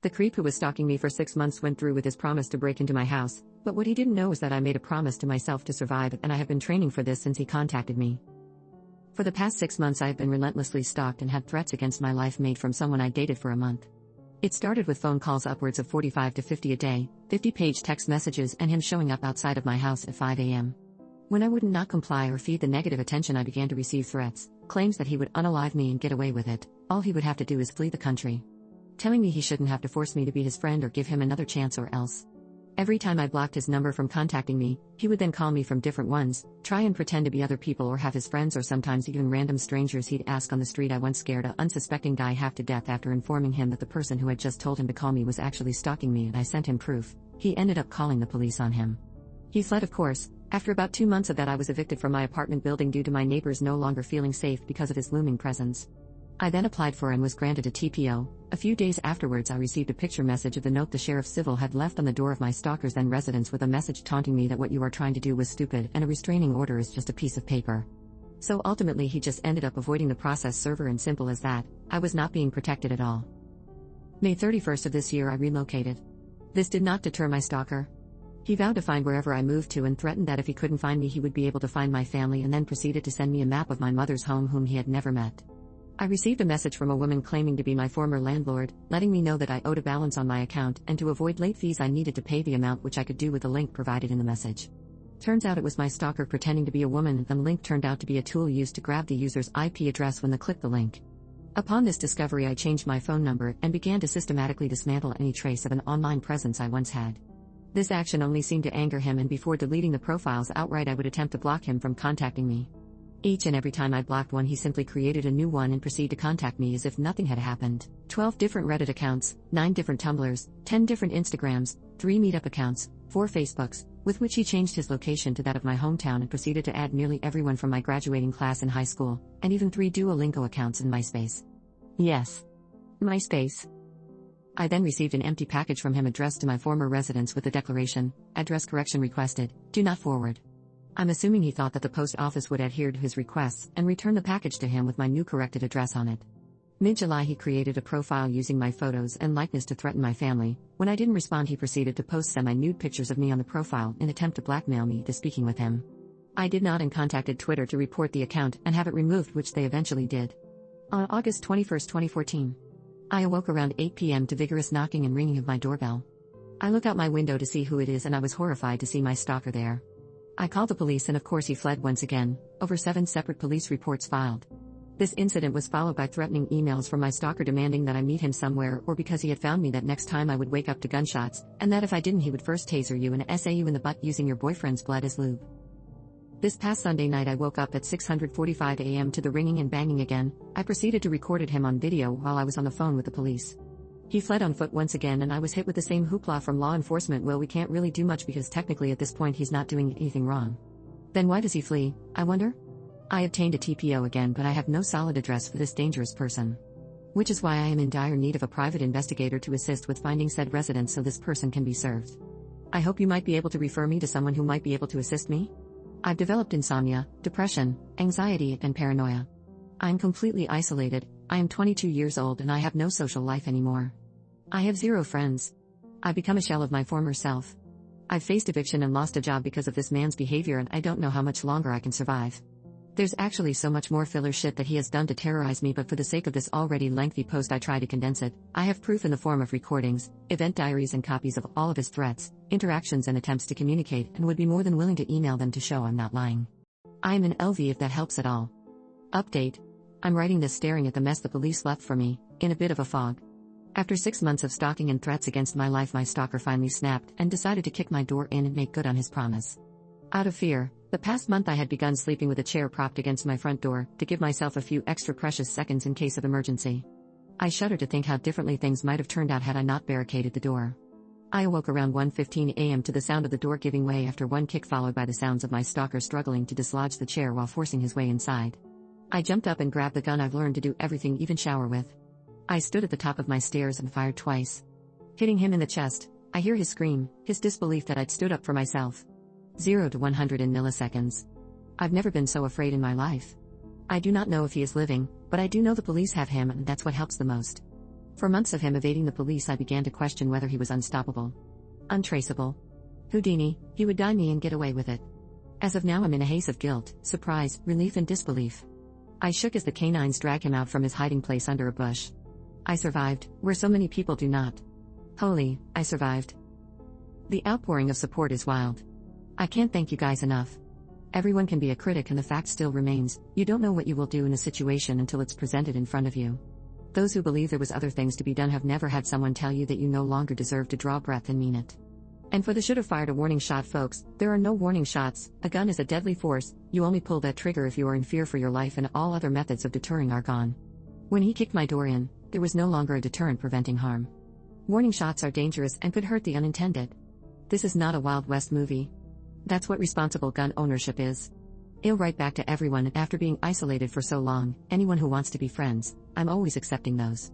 The creep who was stalking me for 6 months went through with his promise to break into my house, but what he didn't know is that I made a promise to myself to survive, and I have been training for this since he contacted me. For the past 6 months I have been relentlessly stalked and had threats against my life made from someone I dated for a month. It started with phone calls upwards of 45 to 50 a day, 50-page text messages, and him showing up outside of my house at 5 a.m. When I would not comply or feed the negative attention, I began to receive threats, claims that he would unalive me and get away with it. All he would have to do is flee the country. Telling me he shouldn't have to force me to be his friend or give him another chance or else. Every time I blocked his number from contacting me, he would then call me from different ones, try and pretend to be other people or have his friends or sometimes even random strangers he'd ask on the street. I once scared an unsuspecting guy half to death after informing him that the person who had just told him to call me was actually stalking me, and I sent him proof. He ended up calling the police on him. He fled, of course. After about 2 months of that, I was evicted from my apartment building due to my neighbors no longer feeling safe because of his looming presence. I then applied for and was granted a TPO. A few days afterwards I received a picture message of the note the sheriff civil had left on the door of my stalker's then residence with a message taunting me that what you are trying to do was stupid and a restraining order is just a piece of paper. So ultimately he just ended up avoiding the process server, and simple as that. I was not being protected at all. May 31st of this year I relocated. This did not deter my stalker. He vowed to find wherever I moved to and threatened that if he couldn't find me he would be able to find my family, and then proceeded to send me a map of my mother's home whom he had never met. I received a message from a woman claiming to be my former landlord, letting me know that I owed a balance on my account and to avoid late fees I needed to pay the amount, which I could do with the link provided in the message. Turns out it was my stalker pretending to be a woman, and the link turned out to be a tool used to grab the user's IP address when they clicked the link. Upon this discovery I changed my phone number and began to systematically dismantle any trace of an online presence I once had. This action only seemed to anger him, and before deleting the profiles outright I would attempt to block him from contacting me. Each and every time I blocked one he simply created a new one and proceeded to contact me as if nothing had happened. 12 different Reddit accounts, 9 different Tumblrs, 10 different Instagrams, 3 Meetup accounts, 4 Facebooks, with which he changed his location to that of my hometown and proceeded to add nearly everyone from my graduating class in high school, and even 3 Duolingo accounts in MySpace. Yes. MySpace. I then received an empty package from him addressed to my former residence with the declaration, "Address correction requested, do not forward." I'm assuming he thought that the post office would adhere to his requests and return the package to him with my new corrected address on it. Mid-July he created a profile using my photos and likeness to threaten my family. When I didn't respond he proceeded to post semi-nude pictures of me on the profile in an attempt to blackmail me into speaking with him. I did not and contacted Twitter to report the account and have it removed, which they eventually did. On August 21, 2014. I awoke around 8 p.m. to vigorous knocking and ringing of my doorbell. I look out my window to see who it is, and I was horrified to see my stalker there. I called the police and of course he fled once again. Over 7 separate police reports filed. This incident was followed by threatening emails from my stalker demanding that I meet him somewhere, or because he had found me that next time I would wake up to gunshots, and that if I didn't he would first taser you and SA you in the butt using your boyfriend's blood as lube. This past Sunday night I woke up at 6:45 a.m. to the ringing and banging again. I proceeded to record him on video while I was on the phone with the police. He fled on foot once again and I was hit with the same hoopla from law enforcement. Well, we can't really do much because technically at this point he's not doing anything wrong. Then why does he flee, I wonder? I obtained a TPO again, but I have no solid address for this dangerous person. Which is why I am in dire need of a private investigator to assist with finding said residence so this person can be served. I hope you might be able to refer me to someone who might be able to assist me. I've developed insomnia, depression, anxiety, and paranoia. I'm completely isolated. I am 22 years old and I have no social life anymore. I have 0 friends. I've become a shell of my former self. I've faced eviction and lost a job because of this man's behavior, and I don't know how much longer I can survive. There's actually so much more filler shit that he has done to terrorize me, but for the sake of this already lengthy post I try to condense it. I have proof in the form of recordings, event diaries, and copies of all of his threats, interactions, and attempts to communicate, and would be more than willing to email them to show I'm not lying. I am an LV if that helps at all. Update. I'm writing this staring at the mess the police left for me, in a bit of a fog. After 6 months of stalking and threats against my life, my stalker finally snapped and decided to kick my door in and make good on his promise. Out of fear, the past month I had begun sleeping with a chair propped against my front door, to give myself a few extra precious seconds in case of emergency. I shudder to think how differently things might have turned out had I not barricaded the door. I awoke around 1:15 a.m. to the sound of the door giving way after one kick, followed by the sounds of my stalker struggling to dislodge the chair while forcing his way inside. I jumped up and grabbed the gun I've learned to do everything, even shower with. I stood at the top of my stairs and fired twice. Hitting him in the chest, I hear his scream, his disbelief that I'd stood up for myself. 0 to 100 in milliseconds. I've never been so afraid in my life. I do not know if he is living, but I do know the police have him, and that's what helps the most. For months of him evading the police, I began to question whether he was unstoppable. Untraceable. Houdini, he would die me and get away with it. As of now, I'm in a haze of guilt, surprise, relief, and disbelief. I shook as the canines dragged him out from his hiding place under a bush. I survived, where so many people do not. Holy, I survived. The outpouring of support is wild. I can't thank you guys enough. Everyone can be a critic, and the fact still remains, you don't know what you will do in a situation until it's presented in front of you. Those who believe there was other things to be done have never had someone tell you that you no longer deserve to draw breath and mean it. And for the should have fired a warning shot folks, there are no warning shots. A gun is a deadly force, you only pull that trigger if you are in fear for your life, and all other methods of deterring are gone. When he kicked my door in, there was no longer a deterrent preventing harm. Warning shots are dangerous and could hurt the unintended. This is not a Wild West movie. That's what responsible gun ownership is. I'll write back to everyone, after being isolated for so long, anyone who wants to be friends, I'm always accepting those.